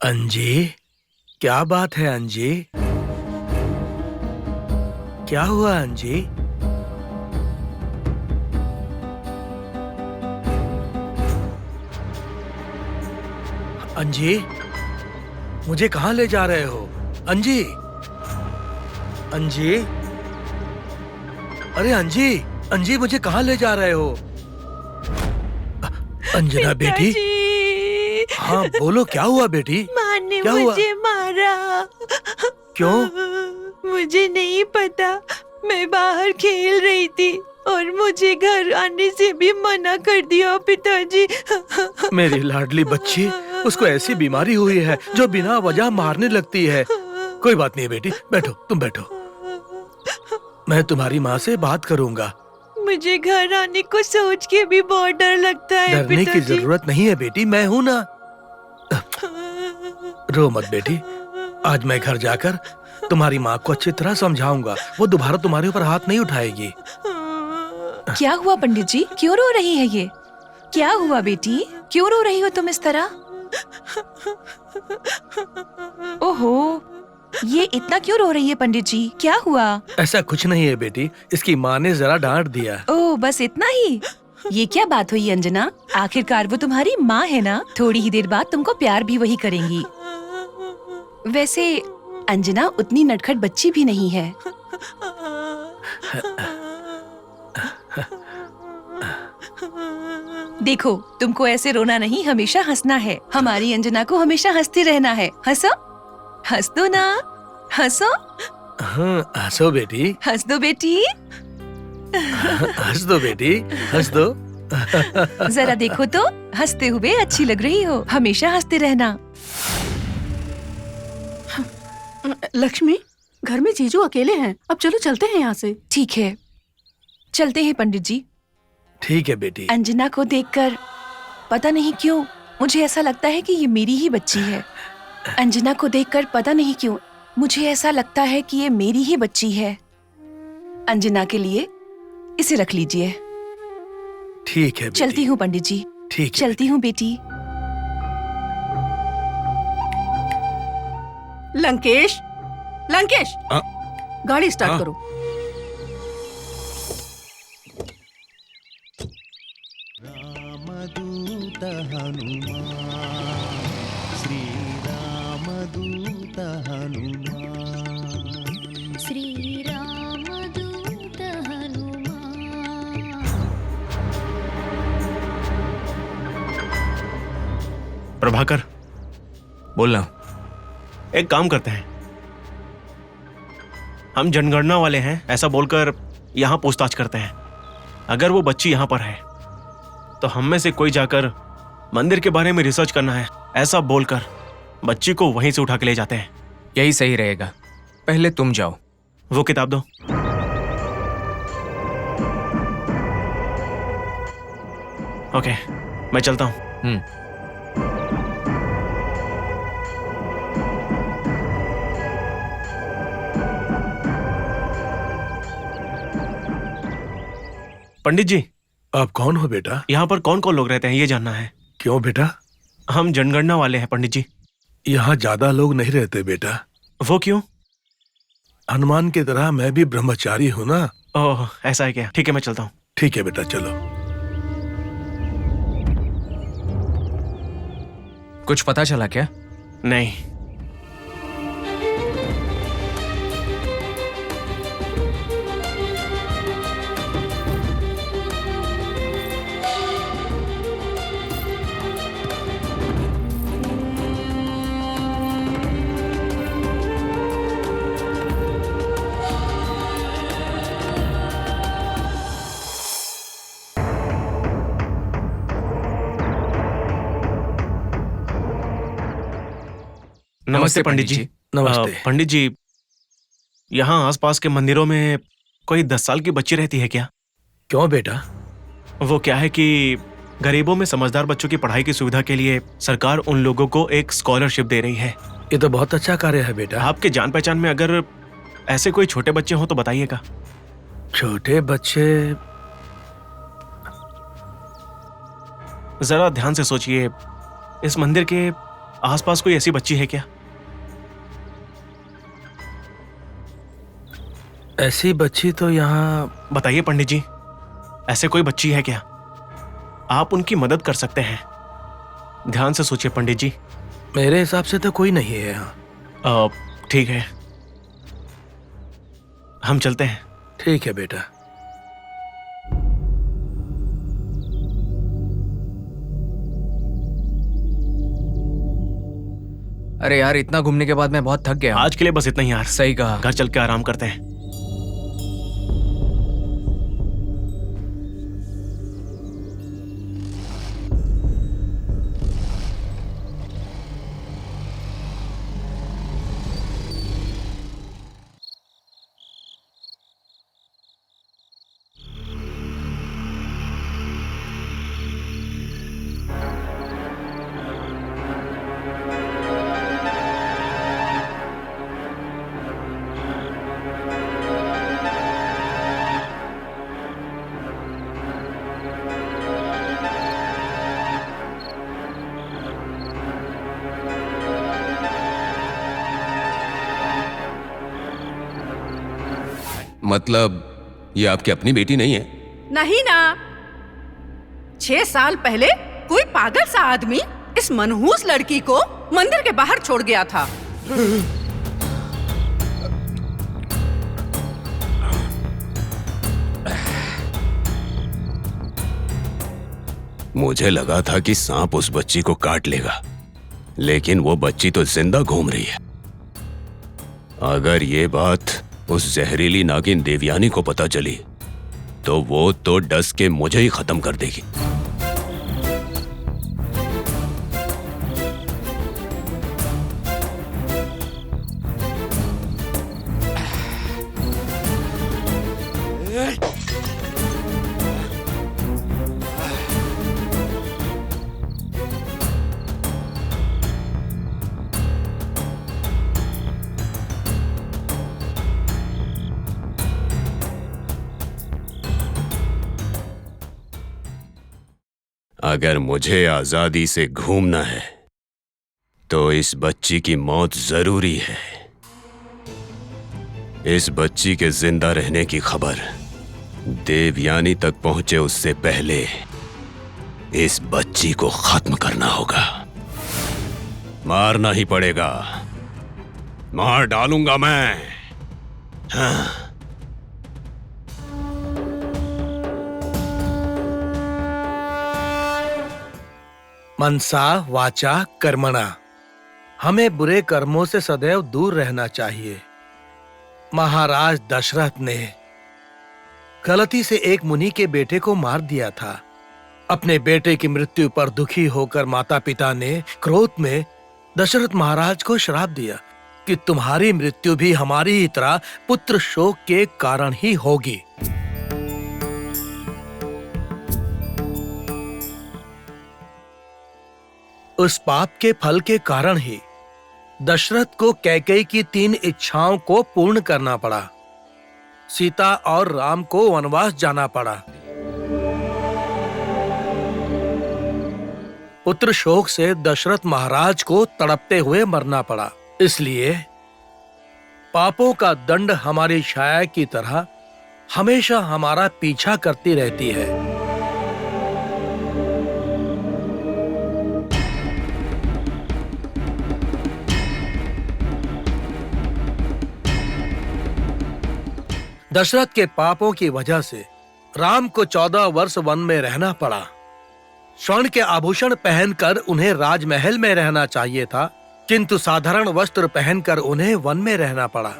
अंजी, क्या बात है अंजी? क्या हुआ अंजी? अंजी, मुझे कहाँ ले जा रहे हो? अंजी, अंजी, अरे अंजी, अंजी मुझे कहाँ ले जा रहे हो? अंजना बेटी, हाँ बोलो, क्या हुआ बेटी? माँ ने क्या हुआ? मुझे मारा। क्यों? मुझे नहीं पता, मैं बाहर खेल रही थी और मुझे घर आने से भी मना कर दिया पिताजी। मेरी लाडली बच्ची, उसको ऐसी बीमारी हुई है जो बिना वजह मारने लगती है। कोई बात नहीं बेटी, बैठो, तुम बैठो। मैं तुम्हारी माँ से बात करूंगा। मुझे घर आने को सोच के भी बहुत डर लगता है डरने की पिताजी। जरूरत नहीं है बेटी, मैं हूं ना। रो मत बेटी, आज मैं घर जाकर तुम्हारी माँ को अच्छी तरह समझाऊंगा। वो दोबारा तुम्हारे ऊपर हाथ नहीं उठाएगी। क्या हुआ पंडित जी, क्यों रो रही है ये? क्या हुआ बेटी, क्यों रो रही हो तुम इस तरह? ओहो, ये इतना क्यों रो रही है पंडित जी, क्या हुआ? ऐसा कुछ नहीं है बेटी, इसकी माँ ने जरा डांट दिया। ओह, बस इतना ही? ये क्या बात हुई अंजना? आखिरकार वो तुम्हारी माँ है ना, थोड़ी ही देर बाद तुमको प्यार भी वही करेंगी। वैसे अंजना उतनी नटखट बच्ची भी नहीं है। देखो, तुमको ऐसे रोना नहीं, हमेशा हंसना है। हमारी अंजना को हमेशा हंसते रहना है। हंसो, हंस दो ना, हंसो। हाँ, हंसो बेटी, हंस दो बेटी। हंस दो बेटी, हंस दो। जरा देखो तो, हंसते हुए अच्छी लग रही हो। हमेशा हंसते रहना। लक्ष्मी, घर में जीजू अकेले हैं, अब चलो चलते हैं यहाँ से। ठीक है, चलते हैं पंडित जी। ठीक है बेटी। अंजना को देखकर पता नहीं क्यों मुझे ऐसा लगता है कि ये मेरी ही बच्ची है। अंजना को देखकर पता नहीं क्यों मुझे ऐसा लगता है कि ये मेरी ही बच्ची है। अंजना के लिए इसे रख लीजिए। ठीक है बेटी। चलती हूँ पंडित जी। ठीक है चलती हूँ बेटी। लंकेश, लंकेश, गाड़ी स्टार्ट हाँ। करो। रामदूत हनुमान, श्री रामदूत हनुमान, श्री रामदूत हनुमान। प्रभाकर, बोलना। एक काम करते हैं, हम जनगणना वाले हैं ऐसा बोलकर यहाँ पूछताछ करते हैं। अगर वो बच्ची यहाँ पर है तो हम में से कोई जाकर मंदिर के बारे में रिसर्च करना है ऐसा बोलकर बच्ची को वहीं से उठा के ले जाते हैं। यही सही रहेगा। पहले तुम जाओ। वो किताब दो। ओके, मैं चलता हूँ। पंडित जी, आप कौन हो बेटा? यहाँ पर कौन कौन लोग रहते हैं ये जानना है। क्यों बेटा? हम जनगणना वाले हैं पंडित जी। यहाँ ज्यादा लोग नहीं रहते बेटा। वो क्यों? हनुमान की तरह मैं भी ब्रह्मचारी हूँ ना। ओह, ऐसा है क्या? ठीक है, मैं चलता हूँ। ठीक है बेटा, चलो। कुछ पता चला क्या? नहीं। नमस्ते पंडित जी। नमस्ते। पंडित जी, यहाँ आसपास के मंदिरों में कोई 10 साल की बच्ची रहती है क्या? क्यों बेटा? वो क्या है कि गरीबों में समझदार बच्चों की पढ़ाई की सुविधा के लिए सरकार उन लोगों को एक स्कॉलरशिप दे रही है। ये तो बहुत अच्छा कार्य है बेटा। आपके जान पहचान में अगर ऐसे कोई छोटे बच्चे हो तो बताइएगा। छोटे बच्चे? जरा ध्यान से सोचिए, इस मंदिर के आसपास कोई ऐसी बच्ची है क्या? ऐसी बच्ची तो यहाँ बताइए पंडित जी, ऐसे कोई बच्ची है क्या? आप उनकी मदद कर सकते हैं। ध्यान से सोचिए पंडित जी। मेरे हिसाब से तो कोई नहीं है यहाँ। ठीक है, हम चलते हैं। ठीक है बेटा। अरे यार, इतना घूमने के बाद मैं बहुत थक गया हूँ। आज के लिए बस इतना ही यार। सही कहा। घर चल के आराम करते हैं। मतलब ये आपकी अपनी बेटी नहीं है? नहीं ना। 6 साल पहले कोई पागल सा आदमी इस मनहूस लड़की को मंदिर के बाहर छोड़ गया था। मुझे लगा था कि सांप उस बच्ची को काट लेगा, लेकिन वो बच्ची तो जिंदा घूम रही है। अगर ये बात उस जहरीली नागिन देवयानी को पता चली तो वो तो डस के मुझे ही खत्म कर देगी। अगर मुझे आजादी से घूमना है तो इस बच्ची की मौत जरूरी है। इस बच्ची के जिंदा रहने की खबर देवयानी तक पहुंचे उससे पहले इस बच्ची को खत्म करना होगा। मारना ही पड़ेगा, मार डालूंगा मैं। हाँ। मनसा वाचा कर्मणा, हमें बुरे कर्मों से सदैव दूर रहना चाहिए। महाराज दशरथ ने गलती से एक मुनि के बेटे को मार दिया था। अपने बेटे की मृत्यु पर दुखी होकर माता पिता ने क्रोध में दशरथ महाराज को श्राप दिया कि तुम्हारी मृत्यु भी हमारी ही तरह पुत्र शोक के कारण ही होगी। उस पाप के फल के कारण ही दशरथ को कैकेयी की 3 इच्छाओं को पूर्ण करना पड़ा। सीता और राम को वनवास जाना पड़ा। पुत्र शोक से दशरथ महाराज को तड़पते हुए मरना पड़ा। इसलिए पापों का दंड हमारी छाया की तरह हमेशा हमारा पीछा करती रहती है। दशरथ के पापों की वजह से राम को 14 वर्ष वन में रहना पड़ा। स्वर्ण के आभूषण पहनकर उन्हें राजमहल में रहना चाहिए था, किंतु साधारण वस्त्र पहनकर उन्हें वन में रहना पड़ा।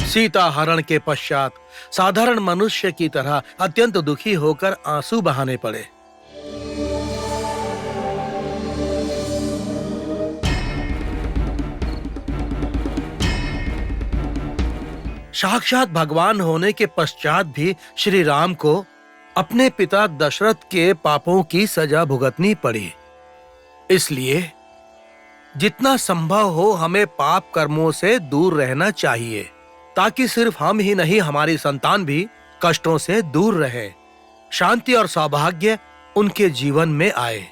सीता हरण के पश्चात साधारण मनुष्य की तरह अत्यंत दुखी होकर आंसू बहाने पड़े। साक्षात भगवान होने के पश्चात भी श्री राम को अपने पिता दशरथ के पापों की सजा भुगतनी पड़ी। इसलिए जितना संभव हो हमें पाप कर्मों से दूर रहना चाहिए। ताकि सिर्फ हम ही नहीं हमारी संतान भी कष्टों से दूर रहे, शांति और सौभाग्य उनके जीवन में आए।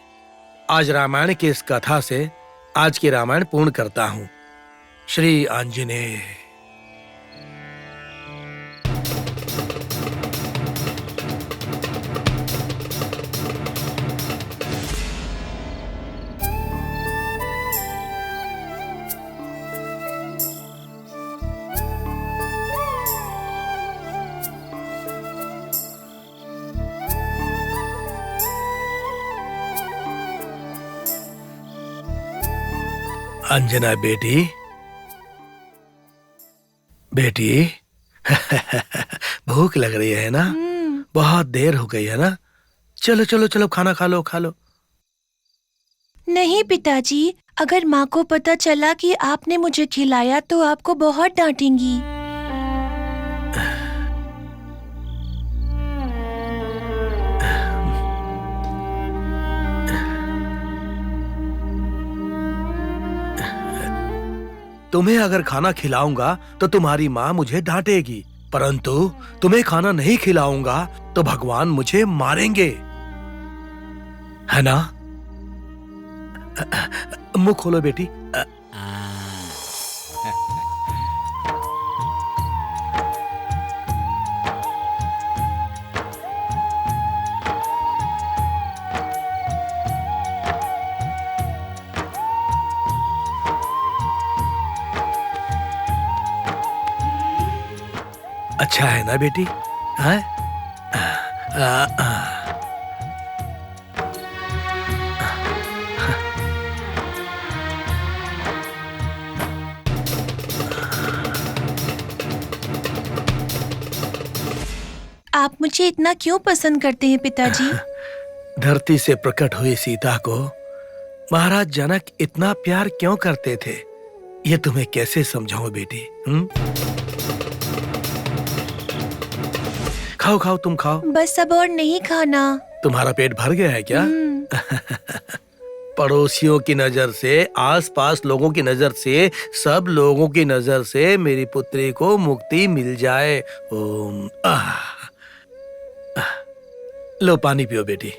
आज रामायण की इस कथा से आज की रामायण पूर्ण करता हूँ। श्री आंजनेय। अंजना बेटी, बेटी भूख लग रही है ना? बहुत देर हो गई है ना? चलो चलो चलो, खाना खा लो, खा लो। नहीं पिताजी, अगर माँ को पता चला कि आपने मुझे खिलाया तो आपको बहुत डांटेंगी। तुम्हें अगर खाना खिलाऊंगा तो तुम्हारी माँ मुझे डांटेगी, परंतु तुम्हें खाना नहीं खिलाऊंगा तो भगवान मुझे मारेंगे, है ना? मुंह खोलो बेटी। अच्छा है ना बेटी? हाँ? आप मुझे इतना क्यों पसंद करते हैं पिताजी? धरती से प्रकट हुई सीता को महाराज जनक इतना प्यार क्यों करते थे, ये तुम्हें कैसे समझाऊं बेटी? खाओ खाओ, तुम खाओ। बस अब और नहीं खाना। तुम्हारा पेट भर गया है क्या? पड़ोसियों की नजर से, आसपास लोगों की नजर से, सब लोगों की नजर से मेरी पुत्री को मुक्ति मिल जाए। ओम लो पानी पियो बेटी।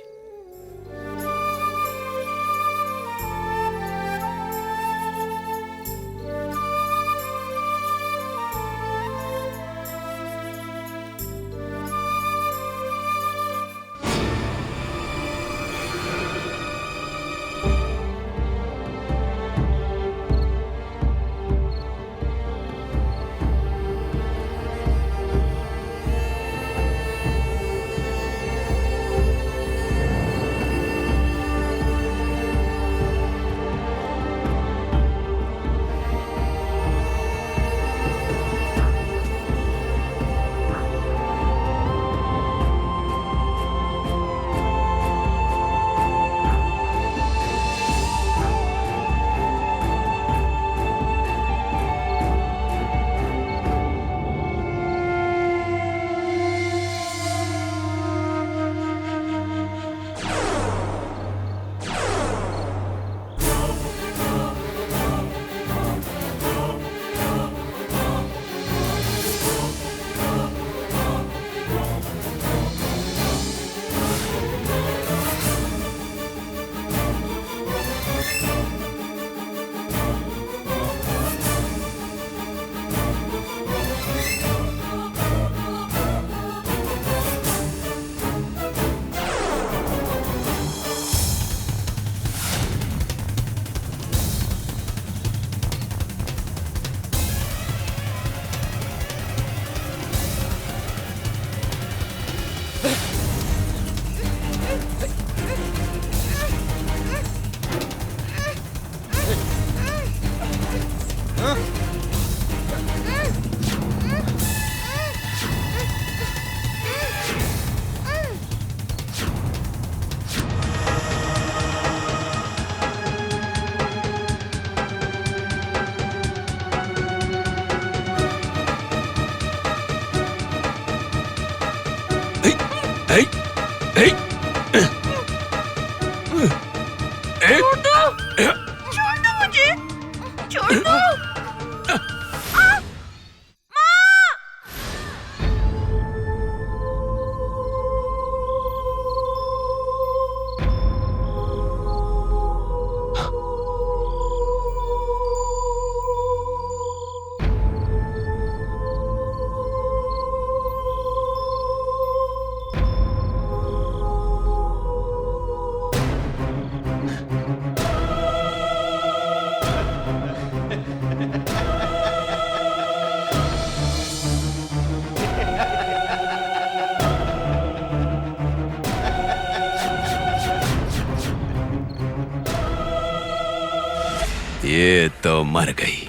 ये तो मर गई।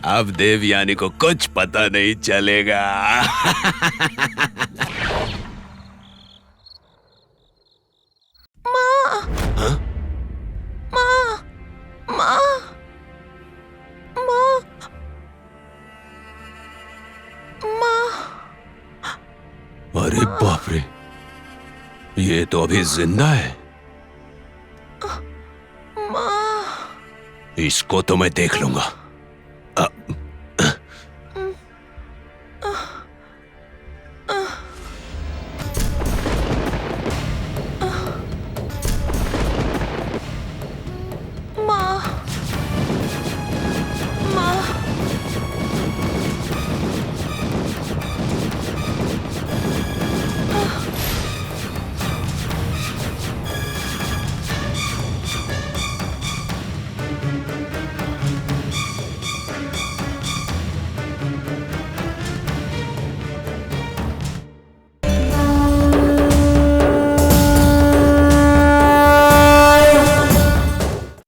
अब देवयानी को कुछ पता नहीं चलेगा। माँ, हाँ? माँ, माँ, माँ, माँ। अरे बाप रे, ये तो अभी जिंदा है। माँ, इसको तो मैं देख लूंगा।